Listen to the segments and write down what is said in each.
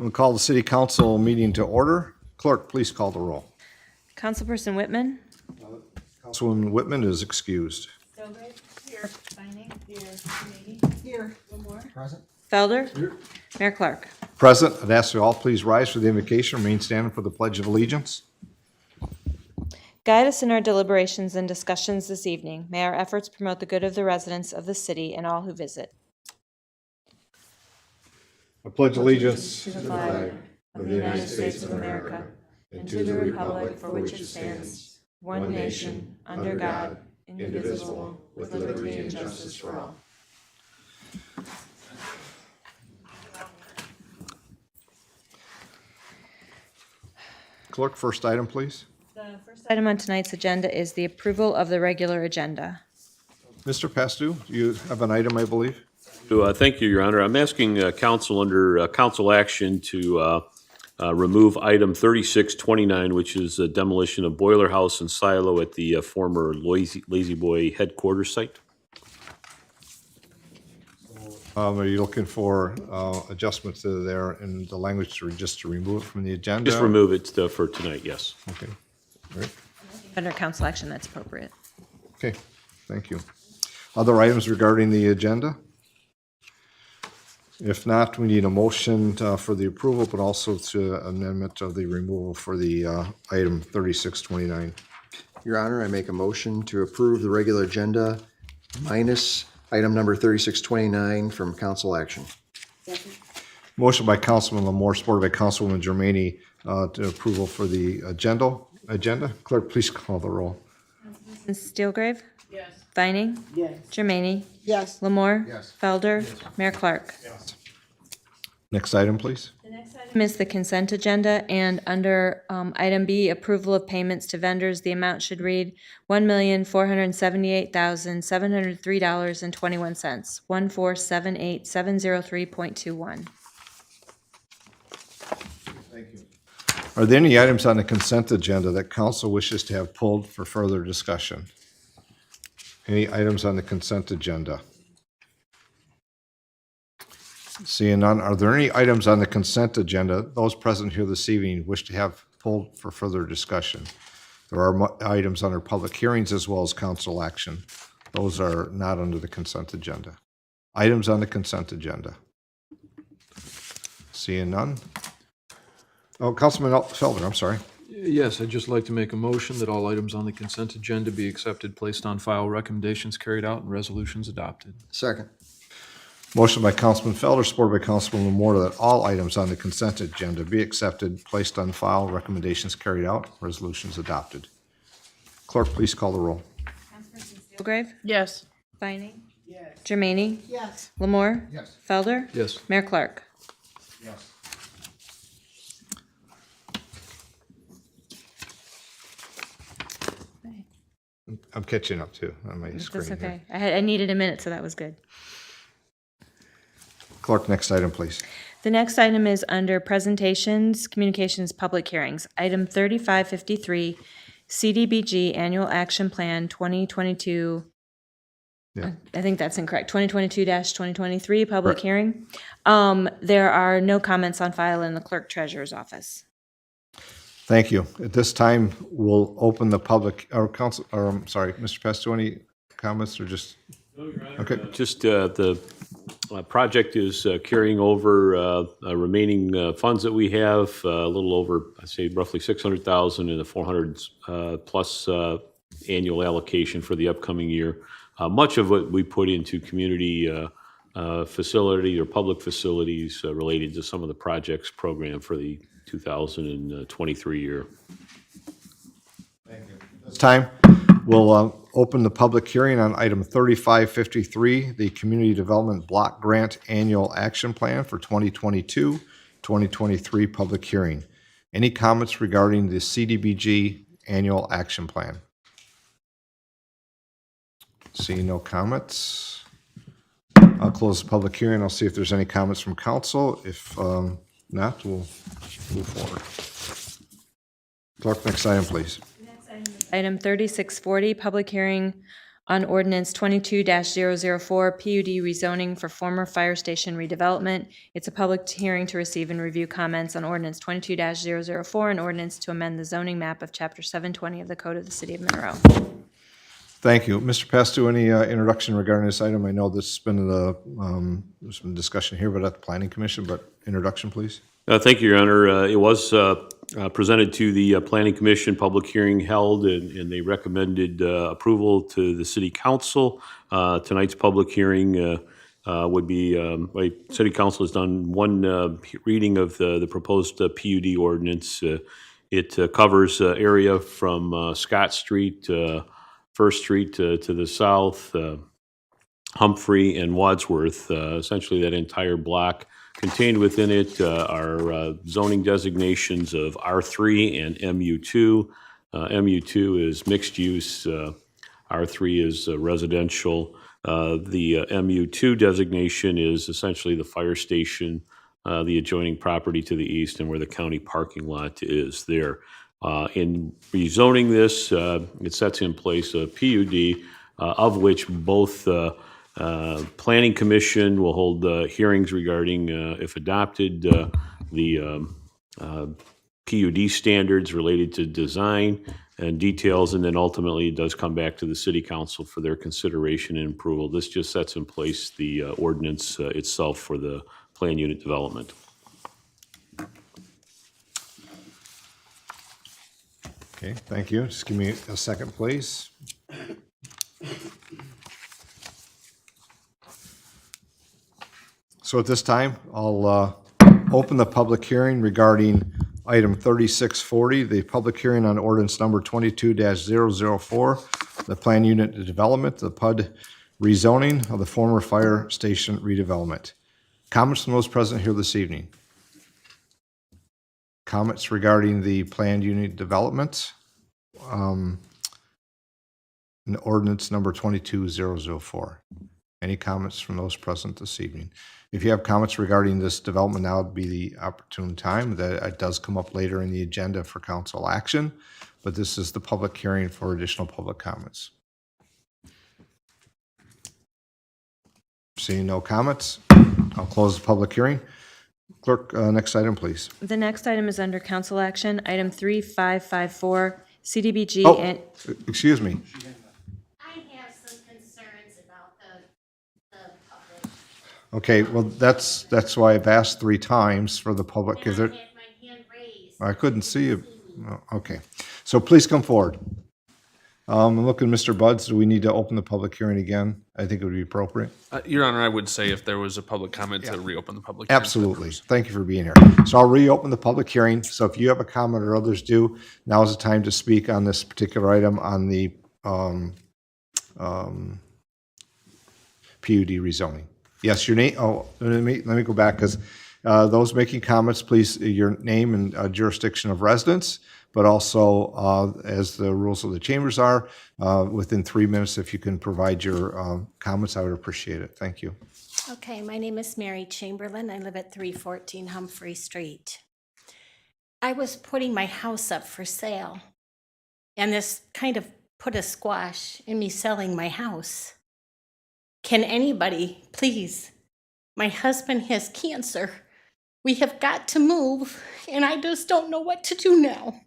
We'll call the city council meeting to order. Clerk, please call the roll. Councilperson Whitman. Councilwoman Whitman is excused. Here. Vining. Here. Here. Lamore. Present. Felder. Here. Mayor Clark. Present. I'd ask you all please rise for the invocation. Remain standing for the Pledge of Allegiance. Guide us in our deliberations and discussions this evening. May our efforts promote the good of the residents of the city and all who visit. I pledge allegiance To the flag of the United States of America and to the republic for which it stands, one nation, under God, indivisible, with liberty and justice for all. Clerk, first item, please. The first item on tonight's agenda is the approval of the regular agenda. Mr. Pastu, you have an item, I believe. Thank you, Your Honor. I'm asking council under council action to remove item 3629, which is a demolition of boiler house and silo at the former Lazy Boy headquarters site. Are you looking for adjustments to there in the language to just to remove it from the agenda? Just remove it for tonight, yes. Okay. All right. Under council action, that's appropriate. Okay, thank you. Other items regarding the agenda? If not, we need a motion for the approval, but also to amendment of the removal for the item 3629. Your Honor, I make a motion to approve the regular agenda minus item number 3629 from council action. Motion by Councilman Lamore, supported by Councilwoman Germaini, to approval for the agenda. Clerk, please call the roll. Ms. Steelgrave? Yes. Vining? Yes. Germaini? Yes. Lamore? Yes. Felder? Mayor Clark. Next item, please. The next item is the consent agenda, and under item B, approval of payments to vendors, the amount should read $1,478,703.21, 1478703.21. Thank you. Are there any items on the consent agenda that council wishes to have pulled for further discussion? Any items on the consent agenda? Seeing none, are there any items on the consent agenda those present here this evening wish to have pulled for further discussion? There are items under public hearings as well as council action. Those are not under the consent agenda. Items on the consent agenda. Seeing none. Oh, Councilman Felder, I'm sorry. Yes, I'd just like to make a motion that all items on the consent agenda be accepted, placed on file, recommendations carried out, and resolutions adopted. Second. Motion by Councilman Felder, supported by Councilman Lamore, that all items on the consent agenda be accepted, placed on file, recommendations carried out, resolutions adopted. Clerk, please call the roll. Steelgrave? Yes. Vining? Yes. Germaini? Yes. Lamore? Yes. Felder? Yes. Mayor Clark. Yes. I'm catching up too on my screen That's here. okay. I needed a minute, so that was good. Clerk, next item, please. The next item is under presentations, communications, public hearings. Item 3553, Cdbg Annual Action Plan 2022. Yeah. I think that's incorrect. 2022-2023 public hearing. There are no comments on file in the clerk treasurer's office. Thank you. At this time, we'll open the public, or council, or I'm sorry, Mr. Pesto, any comments or just? Okay. Just the project is carrying over remaining funds that we have, a little over, I'd say roughly 600,000 in the 400 plus annual allocation for the upcoming year. Much of what we put into community facility or public facilities related to some of the projects programmed for the 2023 year. Thank you. This time, we'll open the public hearing on item 3553, the Community Development Block Grant Annual Action Plan for 2022-2023 public hearing. Any comments regarding the CDBG Annual Action Plan? Seeing no comments, I'll close the public hearing. I'll see if there's any comments from council. If not, we'll move forward. Clerk, next item, please. Item 3640, public hearing on Ordinance 22-004 PUD rezoning for former fire station redevelopment. It's a public hearing to receive and review comments on Ordinance 22-004, an ordinance to amend the zoning map of Chapter 720 of the Code of the City of Monroe. Thank you. Mr. Pastu, any introduction regarding this item? I know this has been there's been discussion here, but at the Planning Commission, but introduction, please. Thank you, Your Honor. It was presented to the Planning Commission, public hearing held, and they recommended approval to the City Council. Tonight's public hearing would be, City Council has done one reading of the proposed PUD ordinance. It covers area from Scott Street, First Street to the south, Humphrey and Wadsworth, essentially that entire block. Contained within it are zoning designations of R3 and MU2. MU2 is mixed use, R3 is residential. The MU2 designation is essentially the fire station, the adjoining property to the east, and where the county parking lot is there. In rezoning this, it sets in place a PUD, of which both Planning Commission will hold hearings regarding, if adopted, the PUD standards related to design and details, and then ultimately it does come back to the City Council for their consideration and approval. This just sets in place the ordinance itself for the plan unit development. Okay, thank you. Just give me a second, please. So at this time, I'll open the public hearing regarding item 3640, the public hearing on ordinance number 22-004, the plan unit development, the PUD rezoning of the former fire station redevelopment. Comments from those present here this evening? Comments regarding the planned unit development? In ordinance number 22-004. Any comments from those present this evening? If you have comments regarding this development, now would be the opportune time. That it does come up later in the agenda for council action, but this is the public hearing for additional public comments. Seeing no comments, I'll close the public hearing. Clerk, next item, please. The next item is under council action, item 3554, Cdbg Oh, and excuse me. I have some concerns about the public. Okay, well, that's why I've asked 3 times for the public. And Is I it? had my hand raised. I couldn't see you. Oh, okay, so please come forward. I'm looking, Mr. Buds, do we need to open the public hearing again? I think it would be appropriate. Your Honor, I would say if there was a public comment to reopen the public hearing. Absolutely. Thank you for being here. So I'll reopen the public hearing. So if you have a comment or others do, now is the time to speak on this particular item on the PUD rezoning. Yes, your name. Oh, let me go back, because those making comments, please, your name and jurisdiction of residence, but also, as the rules of the chambers are, within 3 minutes, if you can provide your comments, I would appreciate it. Thank you. Okay, my name is Mary Chamberlain. I live at 314 Humphrey Street. I was putting my house up for sale, and this kind of put a squash in me selling my house. Can anybody, please? My husband has cancer. We have got to move, and I just don't know what to do now.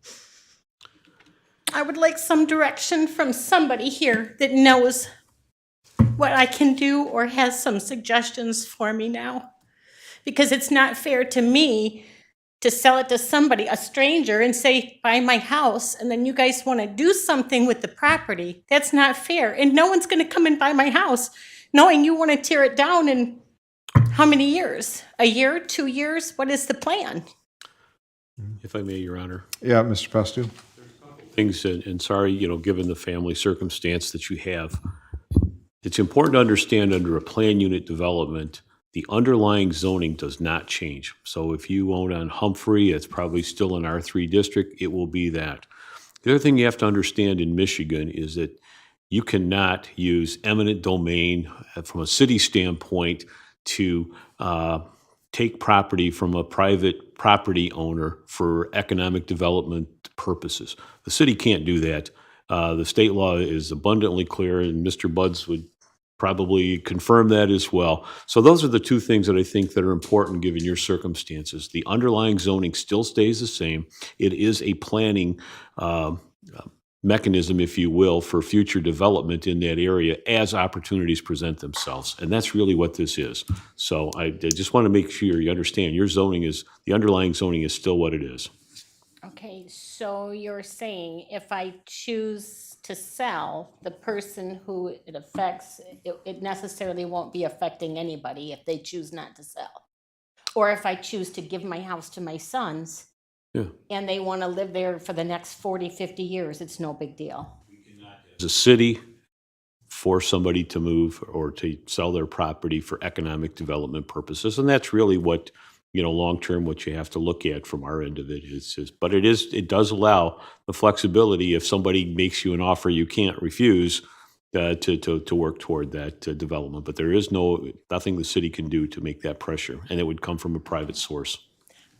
I would like some direction from somebody here that knows what I can do or has some suggestions for me now. Because it's not fair to me to sell it to somebody, a stranger, and say, buy my house, and then you guys want to do something with the property. That's not fair. And no one's going to come and buy my house knowing you want to tear it down in how many years? A year, 2 years? What is the plan? If I may, Your Honor. Yeah, Mr. Pastu. Things, and sorry, given the family circumstance that you have, it's important to understand under a plan unit development, the underlying zoning does not change. So if you own on Humphrey, it's probably still an R3 district, it will be that. The other thing you have to understand in Michigan is that you cannot use eminent domain from a city standpoint to take property from a private property owner for economic development purposes. The city can't do that. The state law is abundantly clear, and Mr. Buds would probably confirm that as well. So those are the two things that I think that are important given your circumstances. The underlying zoning still stays the same. It is a planning mechanism, if you will, for future development in that area as opportunities present themselves. And that's really what this is. So I just want to make sure you understand your zoning is, the underlying zoning is still what it is. Okay, so you're saying if I choose to sell, the person who it affects, it necessarily won't be affecting anybody if they choose not to sell? Or if I choose to give my house to my sons Yeah. and they want to live there for the next 40, 50 years, it's no big deal? As a city, force somebody to move or to sell their property for economic development purposes. And that's really what, long-term, what you have to look at from our end of it is, but it does allow the flexibility if somebody makes you an offer you can't refuse to work toward that development. But there is nothing the city can do to make that pressure, and it would come from a private source.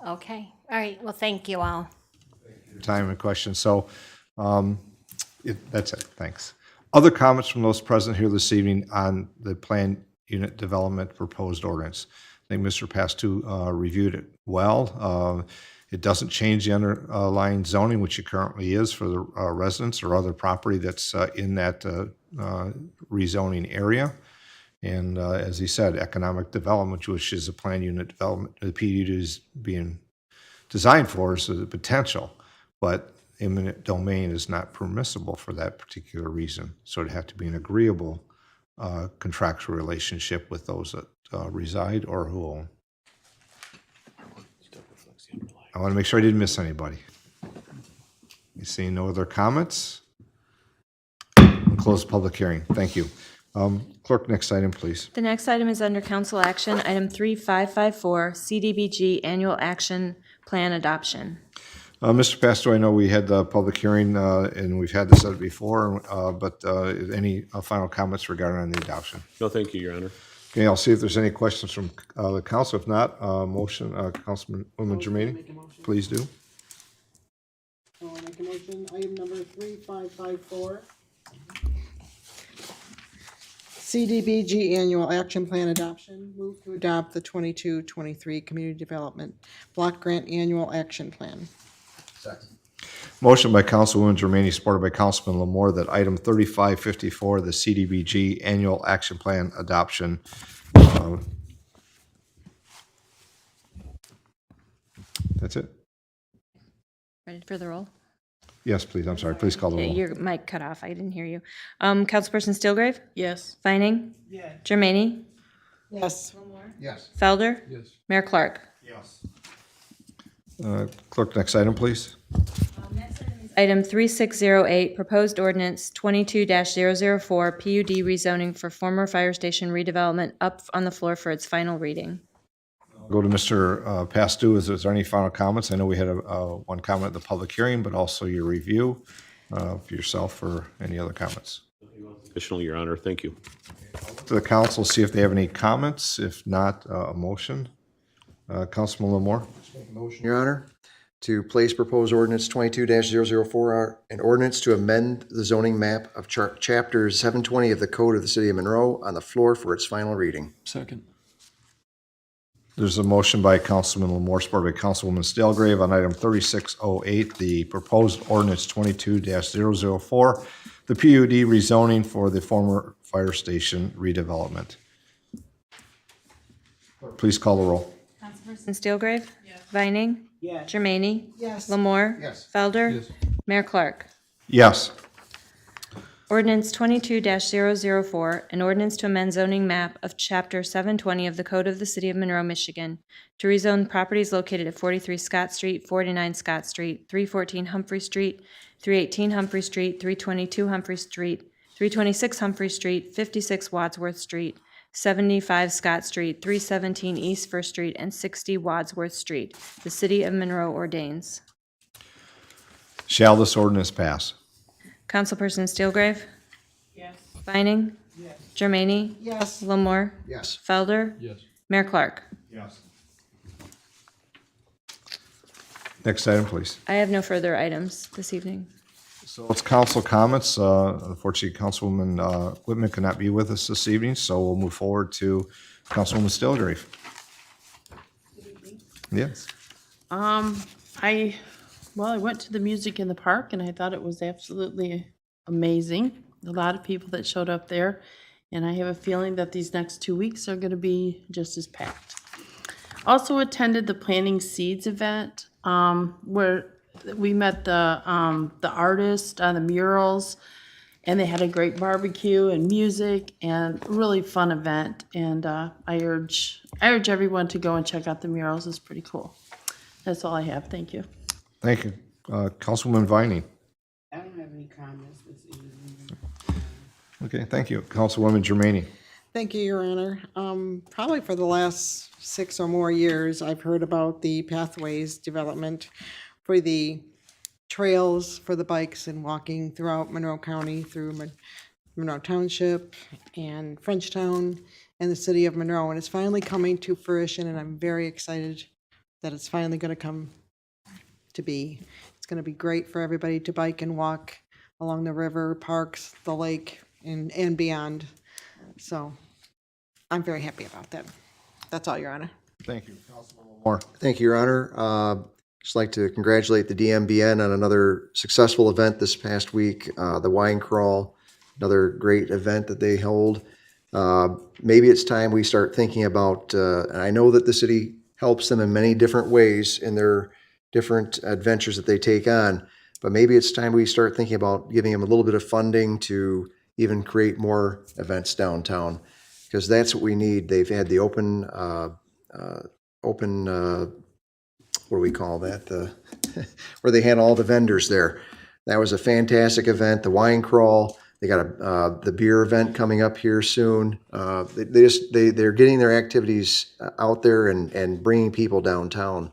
Okay, all right, well, thank you all. Time and questions. So that's it. Thanks. Other comments from those present here this evening on the planned unit development proposed ordinance? I think Mr. Pastu reviewed it well. It doesn't change the underlying zoning, which it currently is for the residents or other property that's in that rezoning area. And as he said, economic development, which is a planned unit development, the PUD is being designed for, is the potential, but eminent domain is not permissible for that particular reason. So it'd have to be an agreeable contractual relationship with those that reside or who own. I want to make sure I didn't miss anybody. You see no other comments? Close the public hearing. Thank you. Clerk, next item, please. The next item is under council action, item 3554, Cdbg Annual Action Plan Adoption. Mr. Pastor, I know we had the public hearing and we've had this before, but any final comments regarding on the adoption? No, thank you, Your Honor. Okay, I'll see if there's any questions from the council. If not, motion, Councilwoman Germaini, please do. I'll make a motion, item number 3554. CDBG Annual Action Plan Adoption. Move to adopt the 22-23 Community Development Block Grant Annual Action Plan. Motion by Councilwoman Germaini, supported by Councilman Lamore, that item 3554, the CDBG Annual Action Plan Adoption. That's it? Ready for the roll? Yes, please. I'm sorry. Please call the Okay, roll. your mic cut off. I didn't hear you. Councilperson Steelgrave? Yes. Vining? Yes. Germaini? Yes. Yes. Felder? Yes. Mayor Clark? Clerk, next item, please. Item 3608, Proposed Ordinance 22-004, PUD rezoning for former fire station redevelopment, up on the floor for its final reading. Go to Mr. Pastu. Is there any final comments? I know we had one comment at the public hearing, but also your review for yourself or any other comments. Additional, Your Honor, thank you. To the council, see if they have any comments. If not, a motion. Councilman Lamore? Motion, Your Honor, to place proposed ordinance 22-004, an ordinance to amend the zoning map of Chapter 720 of the Code of the City of Monroe on the floor for its final reading. Second. There's a motion by Councilman Lamore, supported by Councilwoman Stalgrave on item 3608, the proposed ordinance 22-004, the PUD rezoning for the former fire station redevelopment. Please call the roll. Councilperson Steelgrave? Yes. Vining? Yes. Germaini? Yes. Lamore? Yes. Felder? Yes. Mayor Clark? Yes. Ordinance 22-004, an ordinance to amend zoning map of Chapter 720 of the Code of the City of Monroe, Michigan, to rezone properties located at 43 Scott Street, 49 Scott Street, 314 Humphrey Street, 318 Humphrey Street, 322 Humphrey Street, 326 Humphrey Street, 56 Wadsworth Street, 75 Scott Street, 317 East First Street, and 60 Wadsworth Street. The City of Monroe ordains. Shall this ordinance pass? Councilperson Steelgrave? Yes. Vining? Yes. Germaini? Yes. Lamore? Yes. Felder? Yes. Mayor Clark? Yes. Next item, please. I have no further items this evening. So it's council comments. Unfortunately, Councilwoman Whitman cannot be with us this evening, so we'll move forward to Councilwoman Stilgrave. Yes. I went to the music in the park and I thought it was absolutely amazing. A lot of people that showed up there, and I have a feeling that these next 2 weeks are going to be just as packed. Also attended the Planting Seeds event, where we met the artist on the murals, and they had a great barbecue and music and really fun event. And I urge everyone to go and check out the murals. It's pretty cool. That's all I have. Thank you. Thank you. Councilwoman Vining. I don't have any comments this evening. Okay, thank you. Councilwoman Germaini. Thank you, Your Honor. Probably for the last 6 or more years, I've heard about the pathways development for the trails for the bikes and walking throughout Monroe County, through Monroe Township and Frenchtown and the city of Monroe. And it's finally coming to fruition, and I'm very excited that it's finally going to come to be. It's going to be great for everybody to bike and walk along the river, parks, the lake, and beyond. So I'm very happy about that. That's all, Your Honor. Thank you. Councilwoman Moore. Thank you, Your Honor. Just like to congratulate the DMBN on another successful event this past week, the Wine Crawl, another great event that they hold. Maybe it's time we start thinking about, and I know that the city helps them in many different ways in their different adventures that they take on, but maybe it's time we start thinking about giving them a little bit of funding to even create more events downtown, because that's what we need. They've had the open, what do we call that? Where they had all the vendors there. That was a fantastic event. The Wine Crawl. They got the beer event coming up here soon. They're getting their activities out there and bringing people downtown.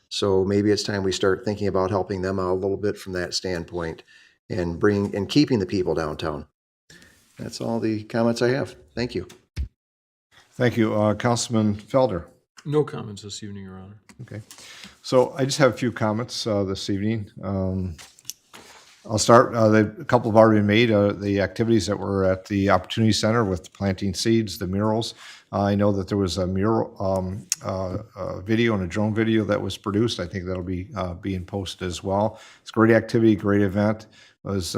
So maybe it's time we start thinking about helping them out a little bit from that standpoint, and keeping the people downtown. That's all the comments I have. Thank you. Thank you. Councilman Felder. No comments this evening, Your Honor. Okay. So I just have a few comments this evening. I'll start, a couple have already been made, the activities that were at the Opportunity Center with planting seeds, the murals. I know that there was a mural video and a drone video that was produced. I think that'll be being posted as well. It's a great activity, great event. It was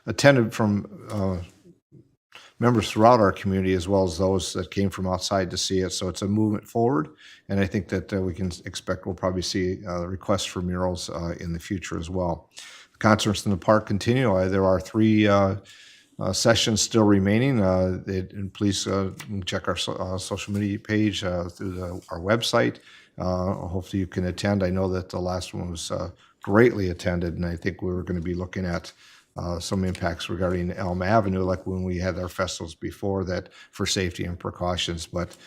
attended from members throughout our community, as well as those that came from outside to see it. So it's a movement forward, and I think that we can expect we'll probably see requests for murals in the future as well. The concerts in the park continue. There are 3 sessions still remaining. And please check our social media page through our website. Hopefully you can attend. I know that the last one was greatly attended, and I think we were going to be looking at some impacts regarding Elm Avenue, like when we had our festivals before that, for safety and precautions, but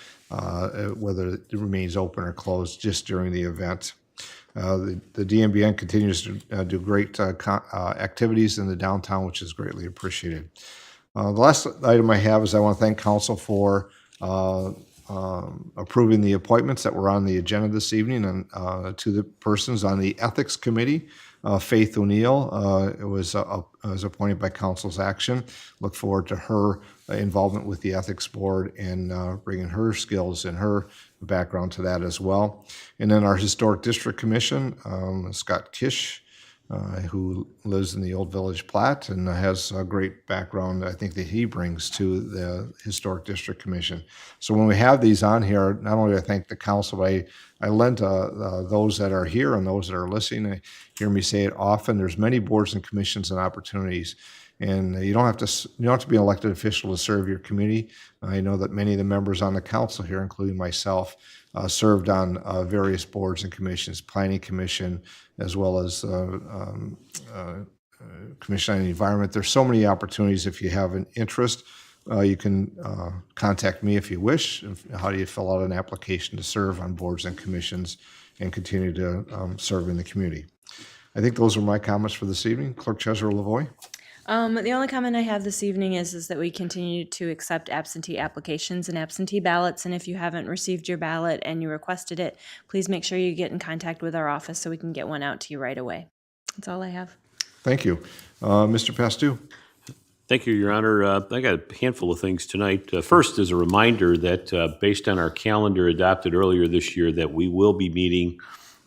whether it remains open or closed just during the event. The DMBN continues to do great activities in the downtown, which is greatly appreciated. The last item I have is I want to thank council for approving the appointments that were on the agenda this evening, and to the persons on the Ethics Committee. Faith O'Neill was appointed by council's action. Look forward to her involvement with the Ethics Board and bringing her skills and her background to that as well. And then our Historic District Commission, Scott Kish, who lives in the Old Village Platte and has a great background, I think, that he brings to the Historic District Commission. So when we have these on here, not only do I thank the council, but I lend those that are here and those that are listening. I hear me say it often. There's many boards and commissions and opportunities, and you don't have to be an elected official to serve your community. I know that many of the members on the council here, including myself, served on various boards and commissions, Planning Commission, as well as Commission on the Environment. There's so many opportunities. If you have an interest, you can contact me if you wish. How do you fill out an application to serve on boards and commissions and continue to serve in the community? I think those are my comments for this evening. Clerk Treasurer Lavoie. The only comment I have this evening is that we continue to accept absentee applications and absentee ballots. And if you haven't received your ballot and you requested it, please make sure you get in contact with our office so we can get one out to you right away. That's all I have. Thank you. Mr. Pastou? Thank you, Your Honor. I got a handful of things tonight. First is a reminder that based on our calendar adopted earlier this year, that we will be meeting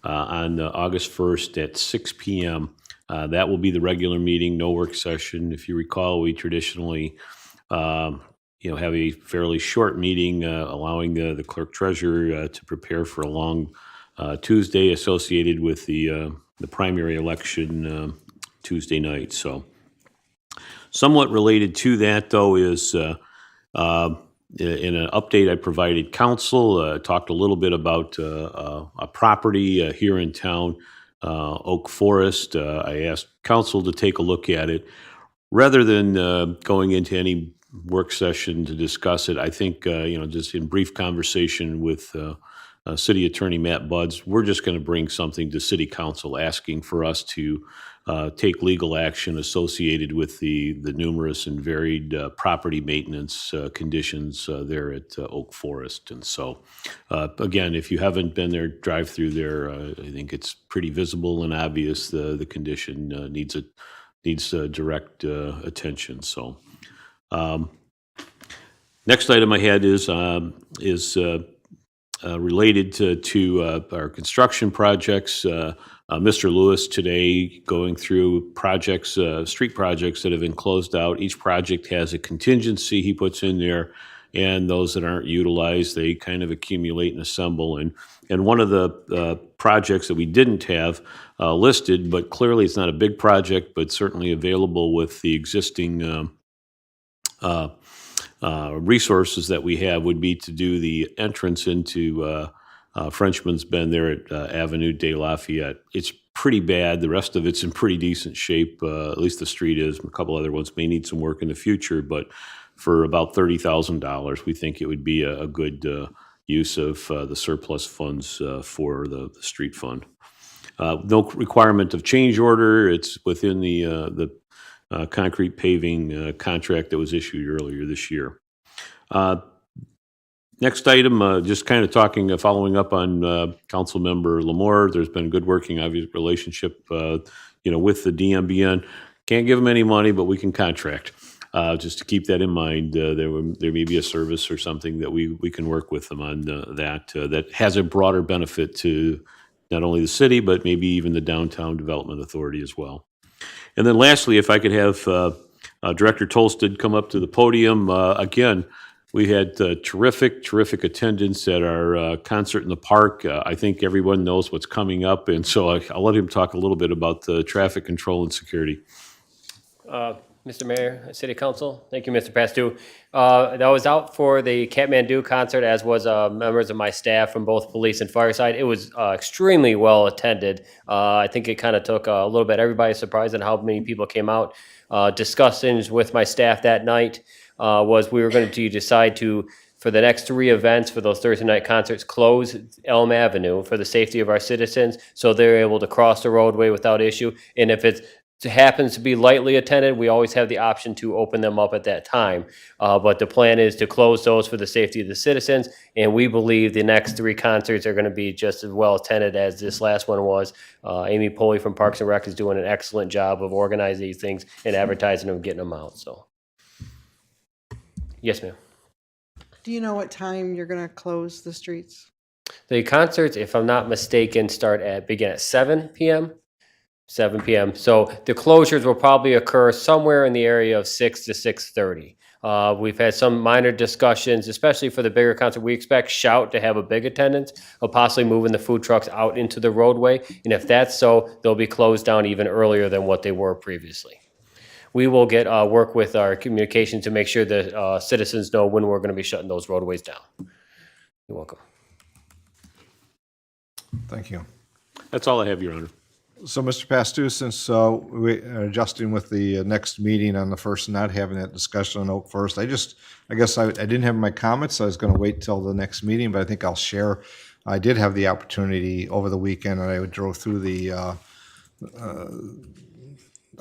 on August 1st at 6 p.m. That will be the regular meeting, no work session. If you recall, we traditionally have a fairly short meeting, allowing the clerk treasurer to prepare for a long Tuesday associated with the primary election Tuesday night. So, somewhat related to that, though, is in an update I provided council, talked a little bit about a property here in town, Oak Forest. I asked council to take a look at it. Rather than going into any work session to discuss it, I think, just in brief conversation with City Attorney Matt Buds, we're just going to bring something to City Council asking for us to take legal action associated with the numerous and varied property maintenance conditions there at Oak Forest. And so, again, if you haven't been there, drive through there. I think it's pretty visible and obvious the condition needs direct attention. So, next item I had is related to our construction projects. Mr. Lewis today going through projects, street projects that have been closed out. Each project has a contingency he puts in there, and those that aren't utilized, they kind of accumulate and assemble. And one of the projects that we didn't have listed, but clearly it's not a big project, but certainly available with the existing resources that we have, would be to do the entrance into Frenchman's Bend there at Avenue de Lafayette. It's pretty bad. The rest of it's in pretty decent shape. At least the street is. A couple other ones may need some work in the future, but for about $30,000, we think it would be a good use of the surplus funds for the street fund. No requirement of change order. It's within the concrete paving contract that was issued earlier this year. Next item, just kind of talking, following up on Councilmember Lamore. There's been good working, obvious relationship, with the DMBN. Can't give them any money, but we can contract. Just to keep that in mind, there may be a service or something that we can work with them on that has a broader benefit to not only the city, but maybe even the Downtown Development Authority as well. And then lastly, if I could have Director Tolsted come up to the podium. Again, we had terrific attendance at our concert in the park. I think everyone knows what's coming up, and so I'll let him talk a little bit about the traffic control and security. Mr. Mayor, City Council, thank you, Mr. Pastou. I was out for the Kathmandu concert, as was members of my staff from both police and fire side. It was extremely well attended. I think it kind of took a little bit everybody surprised at how many people came out. Discussions with my staff that night was we were going to decide to, for the next 3 events for those Thursday night concerts, close Elm Avenue for the safety of our citizens so they're able to cross the roadway without issue. And if it happens to be lightly attended, we always have the option to open them up at that time. But the plan is to close those for the safety of the citizens. And we believe the next 3 concerts are going to be just as well attended as this last one was. Amy Poley from Parks and Rec is doing an excellent job of organizing these things and advertising them, getting them out. So, yes, ma'am. Do you know what time you're going to close the streets? The concerts, if I'm not mistaken, begin at 7 p.m. 7 p.m. So the closures will probably occur somewhere in the area of 6 to 6:30. We've had some minor discussions, especially for the bigger concert. We expect Shout to have a big attendance of possibly moving the food trucks out into the roadway. And if that's so, they'll be closed down even earlier than what they were previously. We will work with our communication to make sure the citizens know when we're going to be shutting those roadways down. You're welcome. Thank you. That's all I have, Your Honor. So, Mr. Pastou, since we are adjusting with the next meeting on the first, not having that discussion on Oak Forest, I guess I didn't have my comments. I was going to wait till the next meeting, but I think I'll share. I did have the opportunity over the weekend, and I drove through the, I'll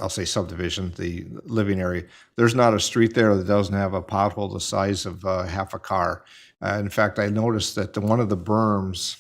say subdivision, the living area. There's not a street there that doesn't have a pothole the size of half a car. In fact, I noticed that one of the berms,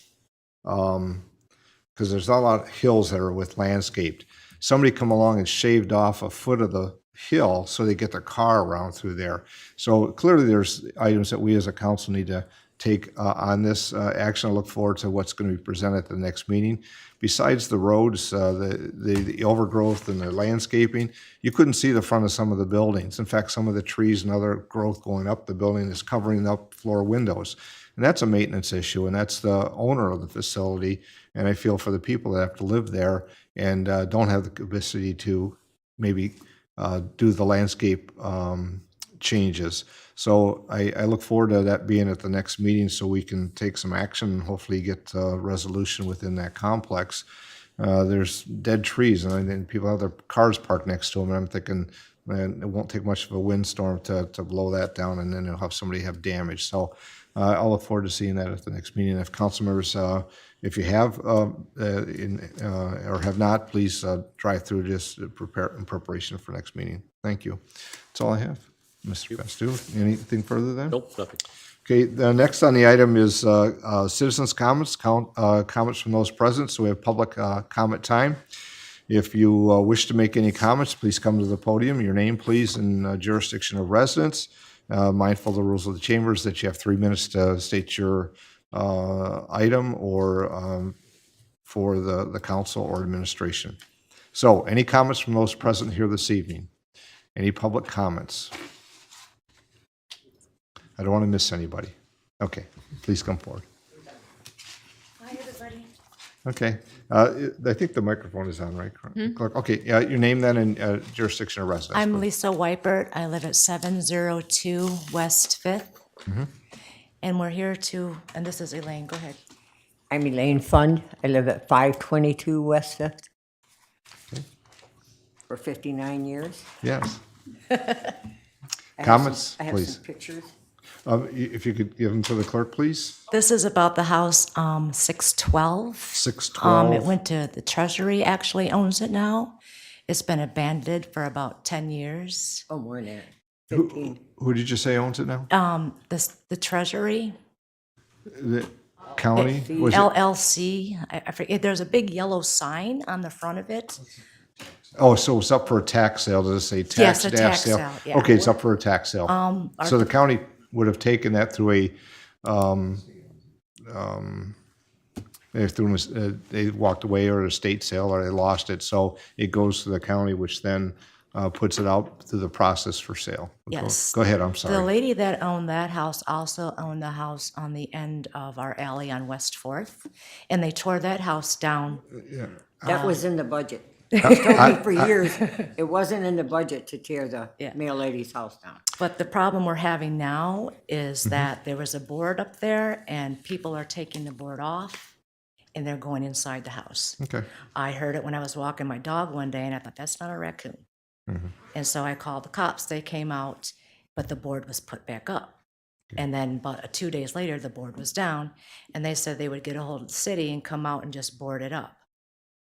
because there's not a lot of hills that are with landscaped, somebody come along and shaved off a foot of the hill so they get their car around through there. So clearly there's items that we as a council need to take on this action. I look forward to what's going to be presented at the next meeting. Besides the roads, the overgrowth and the landscaping, you couldn't see the front of some of the buildings. In fact, some of the trees and other growth going up the building is covering up floor windows. And that's a maintenance issue, and that's the owner of the facility. And I feel for the people that have to live there and don't have the capacity to maybe do the landscape changes. So I look forward to that being at the next meeting so we can take some action and hopefully get a resolution within that complex. There's dead trees and then people have their cars parked next to them, and I'm thinking, man, it won't take much of a windstorm to blow that down, and then you'll have somebody have damage. So I'll look forward to seeing that at the next meeting. If council members, if you have or have not, please drive through this prepare in preparation for next meeting. Thank you. That's all I have. Mr. Bastu, anything further then? Nope, nothing. Okay, the next on the item is citizens' comments, comments from those present. So we have public comment time. If you wish to make any comments, please come to the podium. Your name, please, and jurisdiction of residence. Mindful of the rules of the chambers that you have 3 minutes to state your item or for the council or administration. So any comments from those present here this evening? Any public comments? I don't want to miss anybody. Okay, please come forward. Hi, everybody. Okay, I think the microphone is on, right? Clerk? Okay, your name then and jurisdiction of residence. I'm please. Lisa Weipert. I live at 702 West 5th. And we're here to, and this is Elaine, go ahead. I'm Elaine Fund. I live at 522 West 5th. For 59 years. Yes. I have Comments, I have please. some pictures. If you could give them to the clerk, please. This is about the house 612. 612. It went to the Treasury, actually owns it now. It's been abandoned for about 10 years. Oh, more than that. 15. Who did you say owns it now? The Treasury, The county? Was it? LLC, I forget, there's a big yellow sign on the front of it. Oh, so it's up for a tax sale. Does it say tax Yes, a dash tax sale? sale, yeah. Okay, it's up for a tax sale. So the county would have taken that through a, they walked away or a state sale or they lost it. So it goes to the county, which then puts it out through the process for sale. Yes. Go ahead, I'm The sorry. lady that owned that house also owned the house on the end of our alley on West 4th, and they tore that house down. That was in the budget. They told me for years, it wasn't in the budget to tear the mail lady's house down. But the problem we're having now is that there was a board up there, and people are taking the board off, and they're going inside the house. Okay. I heard it when I was walking my dog one day, and I thought, that's not a raccoon. And so I called the cops. They came out, but the board was put back up. And then about 2 days later, the board was down, and they said they would get a hold of the city and come out and just board it up.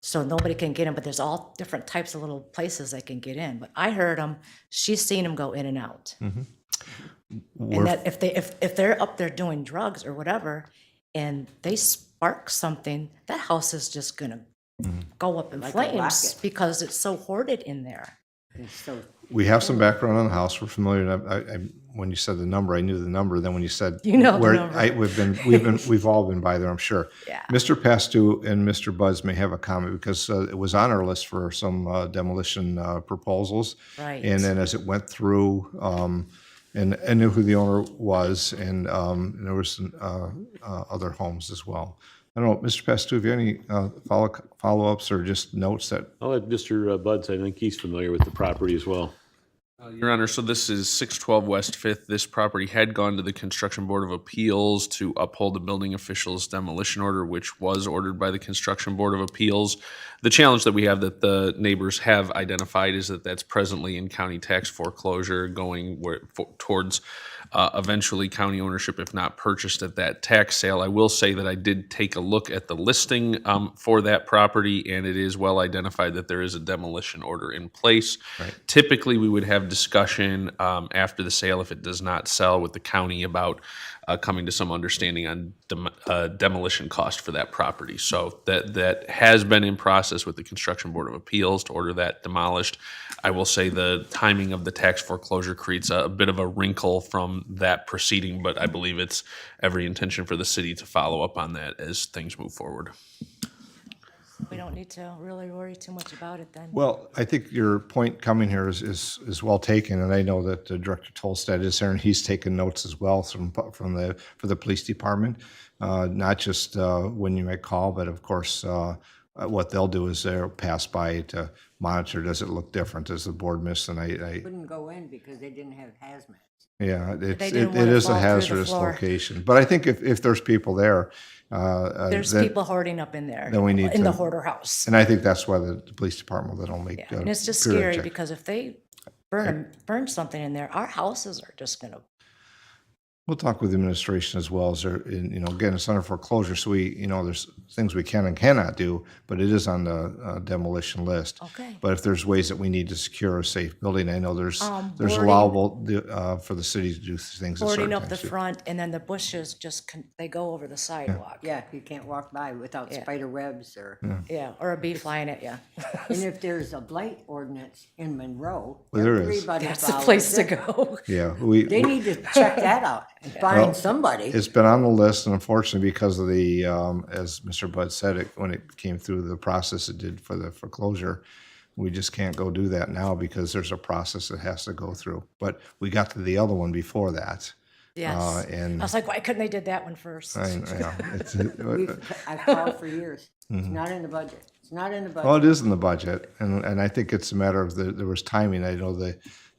So nobody can get in, but there's all different types of little places they can get in. But I heard them, she's seen them go in and out. And that if they're up there doing drugs or whatever, and they spark something, that house is just gonna go up in Like a flames rocket. because it's so hoarded in there. And so We have some background on the house. We're familiar. When you said the number, I knew the number. Then when you said You know the where, number. we've all been by there, I'm sure. Yeah. Mr. Pastu and Mr. Buds may have a comment because it was on our list for some demolition proposals. Right. And then as it went through, and I knew who the owner was, and there was some other homes as well. I don't know, Mr. Pastu, have you any follow-ups or just notes that? I'll let Mr. Buds, I think he's familiar with the property as well. Your Honor, so this is 612 West 5th. This property had gone to the Construction Board of Appeals to uphold the building official's demolition order, which was ordered by the Construction Board of Appeals. The challenge that we have that the neighbors have identified is that that's presently in county tax foreclosure going towards eventually county ownership, if not purchased at that tax sale. I will say that I did take a look at the listing for that property, and it is well identified that there is a demolition order in place. Right. Typically, we would have discussion after the sale, if it does not sell, with the county about coming to some understanding on demolition cost for that property. So that has been in process with the Construction Board of Appeals to order that demolished. I will say the timing of the tax foreclosure creates a bit of a wrinkle from that proceeding, but I believe it's every intention for the city to follow up on that as things move forward. We don't need to really worry too much about it then. Well, I think your point coming here is well taken, and I know that Director Tolstad is there, and he's taken notes as well for the police department, not just when you make call, but of course, what they'll do is they'll pass by to monitor, does it look different, does the board miss, and I Couldn't go in because they didn't have hazmat. yeah, They it didn't want it is fall a through the hazardous floor. location. But I think if there's people there, There's then- people hoarding up in there. then we need in the to- hoarder house. and I think that's why the police department, they don't make. Yeah, and it's just periodic scary check. because if they burn something in there, our houses are just gonna, We'll talk with the administration as well as there, again, it's under foreclosure, so there's things we can and cannot do, but it is on the demolition list. Okay. But if there's ways that we need to secure a safe building, I know there's boarding- allowable, for the city to do things at certain boarding up the times, too. front and then the bushes they go over the sidewalk. Yeah, you can't walk by without Yeah. spider webs or, Yeah, or a bee flying at you. and if there's a blight ordinance in Monroe, Well, there is. everybody That's the follows place to it. go. Yeah, They need to check that out and find somebody. It's been on the list, and unfortunately, because of the, as Mr. Budd said, when it came through the process it did for the foreclosure, we just can't go do that now because there's a process that has to go through. But we got to the other one before that. Yes. And I was like, why couldn't they did that one first? I've called for years. It's not in the budget. It's not in the budget. Well, it is in the budget, and I think it's a matter of there was timing. I know the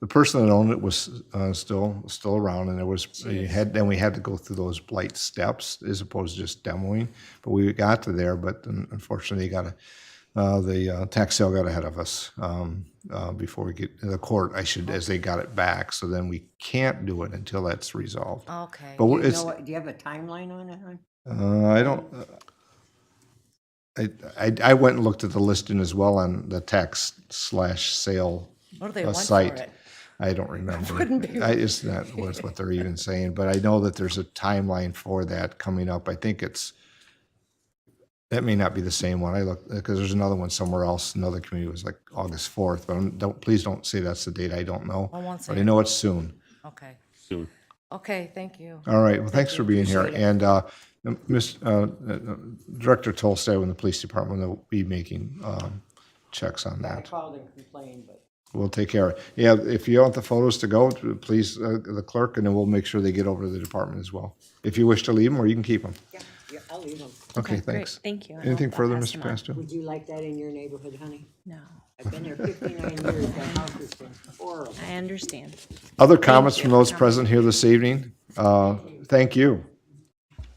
person that owned it was still around, and we had to go through those blight steps as opposed to just demoing. But we got to there, but unfortunately, the tax sale got ahead of us before we get the court. As they got it back, so then we can't do it until that's resolved. Okay. But Do you it's know do you have a timeline on it, hon? I don't. I went and looked at the listing as well on the tax/sale What do they want site. for it? I don't remember. Wouldn't be It's not what they're even saying, but I know that there's a timeline for that coming up. I think that may not be the same one. I looked because there's another one somewhere else. Another community was like August 4th, but please don't say that's the date. I don't know, I won't say but I it. know it's soon. Okay. Soon. Okay, thank you. All right. Well, thanks for being here. Appreciate it. And Director Tolstad and the police department will be making checks on I that. called and complained, but We'll take care of it. Yeah, if you want the photos to go, please, the clerk, and then we'll make sure they get over to the department as well. If you wish to leave them, or you can keep them. yeah, I'll leave them. Okay, Great, thanks. thank you. Anything I'll further, pass Mr. them on. Pastor? Would you like that in your neighborhood, honey? No, I've been there 59 years. That house has been horrible. I understand. Other comments from those present here this evening? Thank you.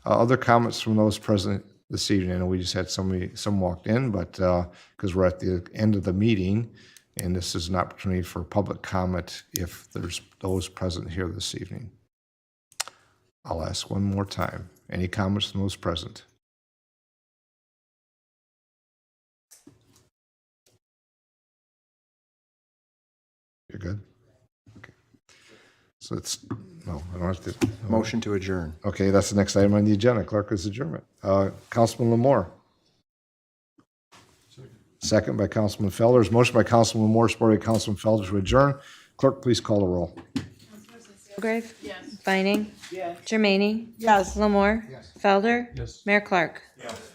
Other comments from those present this evening? I know we just had some walked in, but because we're at the end of the meeting, and this is an opportunity for public comment if there's those present here this evening. I'll ask one more time. Any comments from those present? You're good? Okay. So no, I don't have to. Motion to adjourn. Okay, that's the next item on the agenda. Clerk is adjournment. Councilman Lamore. Second by Councilman Felder. Motion by Councilman Moore, supported by Councilman Felder to adjourn. Clerk, please call the roll. Grave? Yes. Vining? Yes. Jermaine? Yes. Lamore? Yes. Felder? Yes. Mayor Clark? Yes.